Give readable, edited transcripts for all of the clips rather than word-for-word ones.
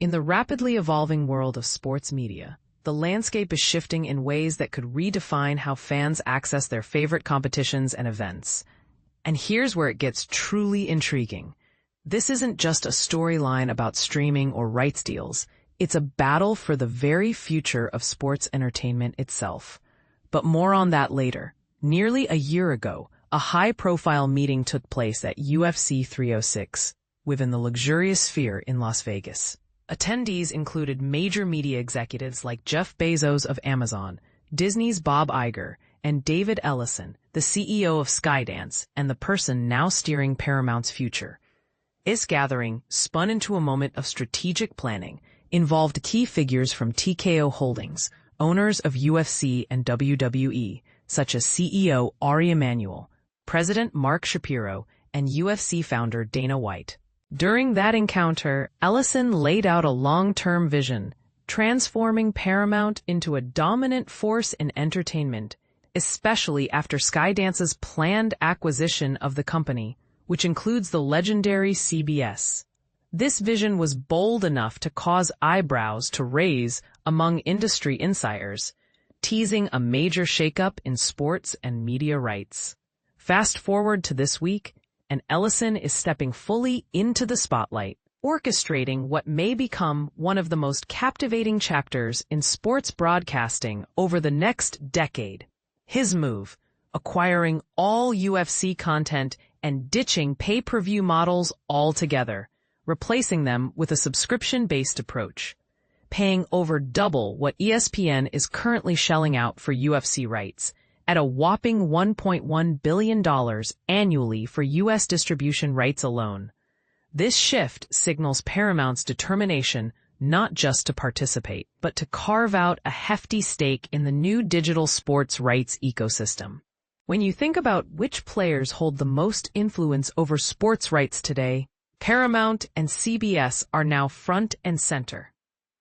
In the rapidly evolving world of sports media, the landscape is shifting in ways that could redefine how fans access their favorite competitions and events. And here's where it gets truly intriguing. This isn't just a storyline about streaming or rights deals. It's a battle for the very future of sports entertainment itself. But more on that later. Nearly a year ago, a high-profile meeting took place at UFC 306 within the luxurious Sphere in Las Vegas. Attendees included major media executives like Jeff Bezos of Amazon, Disney's Bob Iger, and David Ellison, the CEO of Skydance and the person now steering Paramount's future. This gathering, spun into a moment of strategic planning, involved key figures from TKO Holdings, owners of UFC and WWE, such as CEO Ari Emanuel, President Mark Shapiro, and UFC founder Dana White. During that encounter, Ellison laid out a long-term vision, transforming Paramount into a dominant force in entertainment, especially after Skydance's planned acquisition of the company, which includes the legendary CBS. This vision was bold enough to cause eyebrows to raise among industry insiders, teasing a major shakeup in sports and media rights. Fast forward to this week, and Ellison is stepping fully into the spotlight, orchestrating what may become one of the most captivating chapters in sports broadcasting over the next decade. His move, acquiring all UFC content and ditching pay-per-view models altogether, replacing them with a subscription-based approach, paying over double what ESPN is currently shelling out for UFC rights, at a whopping $1.1 billion annually for U.S. distribution rights alone. This shift signals Paramount's determination not just to participate, but to carve out a hefty stake in the new digital sports rights ecosystem. When you think about which players hold the most influence over sports rights today, Paramount and CBS are now front and center.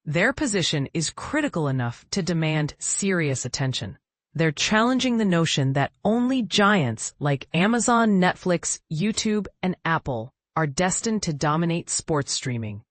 Their position is critical enough to demand serious attention. They're challenging the notion that only giants like Amazon, Netflix, YouTube, and Apple are destined to dominate sports streaming.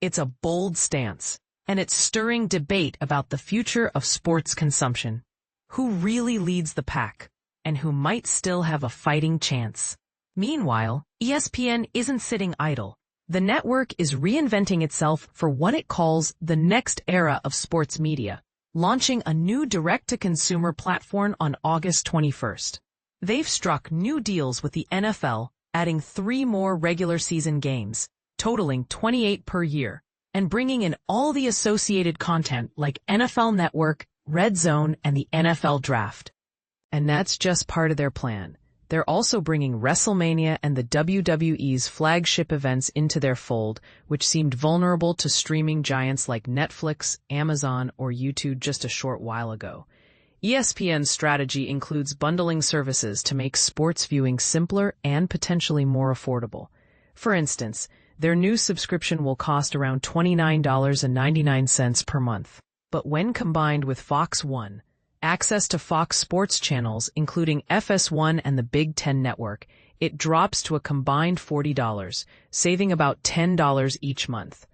It's a bold stance, and it's stirring debate about the future of sports consumption. Who really leads the pack, and who might still have a fighting chance? Meanwhile, ESPN isn't sitting idle. The network is reinventing itself for what it calls the next era of sports media, launching a new direct-to-consumer platform on August 21st. They've struck new deals with the NFL, adding 3 more regular season games, totaling 28 per year, and bringing in all the associated content like NFL Network, Red Zone, and the NFL Draft. And that's just part of their plan. They're also bringing WrestleMania and the WWE's flagship events into their fold, which seemed vulnerable to streaming giants like Netflix, Amazon, or YouTube just a short while ago. ESPN's strategy includes bundling services to make sports viewing simpler and potentially more affordable. For instance, their new subscription will cost around $29.99 per month. But when combined with Fox One, access to Fox Sports channels, including FS1 and the Big Ten Network, it drops to a combined $40, saving about $10 each month.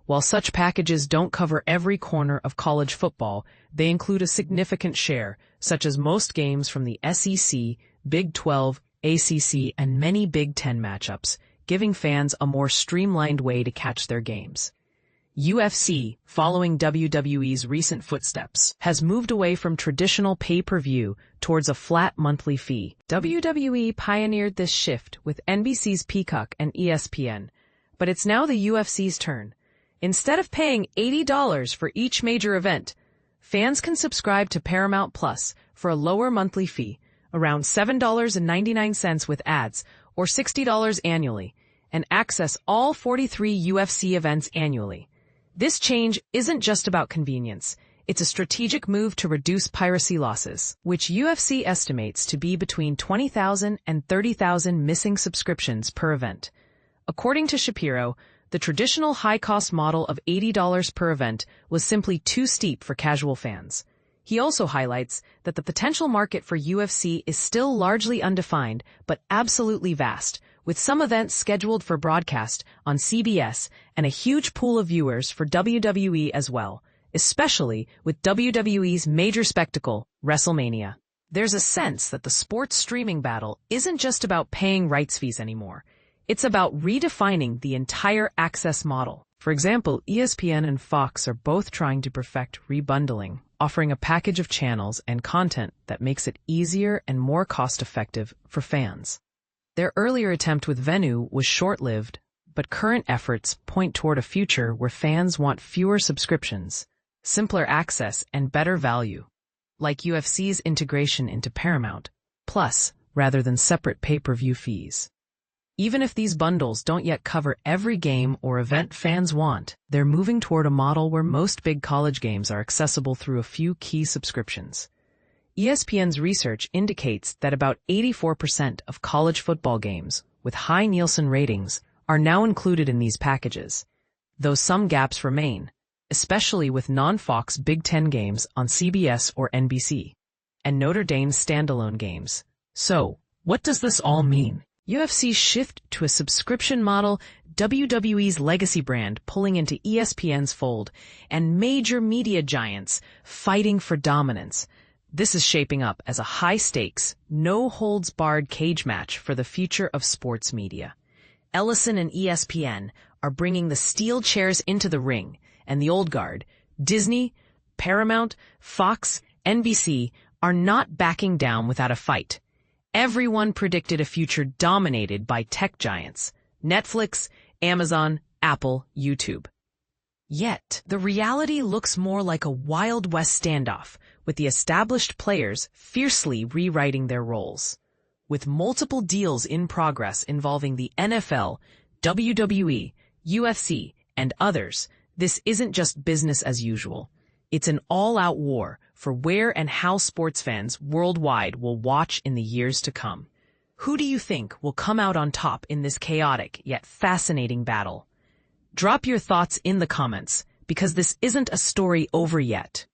While such packages don't cover every corner of college football, they include a significant share, such as most games from the SEC, Big 12, ACC, and many Big Ten matchups, giving fans a more streamlined way to catch their games. UFC, following WWE's recent footsteps, has moved away from traditional pay-per-view towards a flat monthly fee. WWE pioneered this shift with NBC's Peacock and ESPN, but it's now the UFC's turn. Instead of paying $80 for each major event, fans can subscribe to Paramount Plus for a lower monthly fee, around $7.99 with ads, or $60 annually, and access all 43 UFC events annually. This change isn't just about convenience. It's a strategic move to reduce piracy losses, which UFC estimates to be between 20,000 and 30,000 missing subscriptions per event. According to Shapiro, the traditional high-cost model of $80 per event was simply too steep for casual fans. He also highlights that the potential market for UFC is still largely undefined, but absolutely vast, with some events scheduled for broadcast on CBS and a huge pool of viewers for WWE as well, especially with WWE's major spectacle, WrestleMania. There's a sense that the sports streaming battle isn't just about paying rights fees anymore. It's about redefining the entire access model. For example, ESPN and Fox are both trying to perfect rebundling, offering a package of channels and content that makes it easier and more cost-effective for fans. Their earlier attempt with Venu was short-lived, but current efforts point toward a future where fans want fewer subscriptions, simpler access, and better value, like UFC's integration into Paramount, Plus, rather than separate pay-per-view fees. Even if these bundles don't yet cover every game or event fans want, they're moving toward a model where most big college games are accessible through a few key subscriptions. ESPN's research indicates that about 84% of college football games with high Nielsen ratings are now included in these packages, though some gaps remain, especially with non-Fox Big Ten games on CBS or NBC, and Notre Dame's standalone games. So, what does this all mean? UFC's shift to a subscription model, WWE's legacy brand pulling into ESPN's fold, and major media giants fighting for dominance. This is shaping up as a high-stakes, no-holds-barred cage match for the future of sports media. Ellison and ESPN are bringing the steel chairs into the ring, and the old guard, Disney, Paramount, Fox, NBC, are not backing down without a fight. Everyone predicted a future dominated by tech giants, Netflix, Amazon, Apple, YouTube. Yet, the reality looks more like a Wild West standoff, with the established players fiercely rewriting their roles. With multiple deals in progress involving the NFL, WWE, UFC, and others, this isn't just business as usual. It's an all-out war for where and how sports fans worldwide will watch in the years to come. Who do you think will come out on top in this chaotic yet fascinating battle? Drop your thoughts in the comments, because this isn't a story over yet.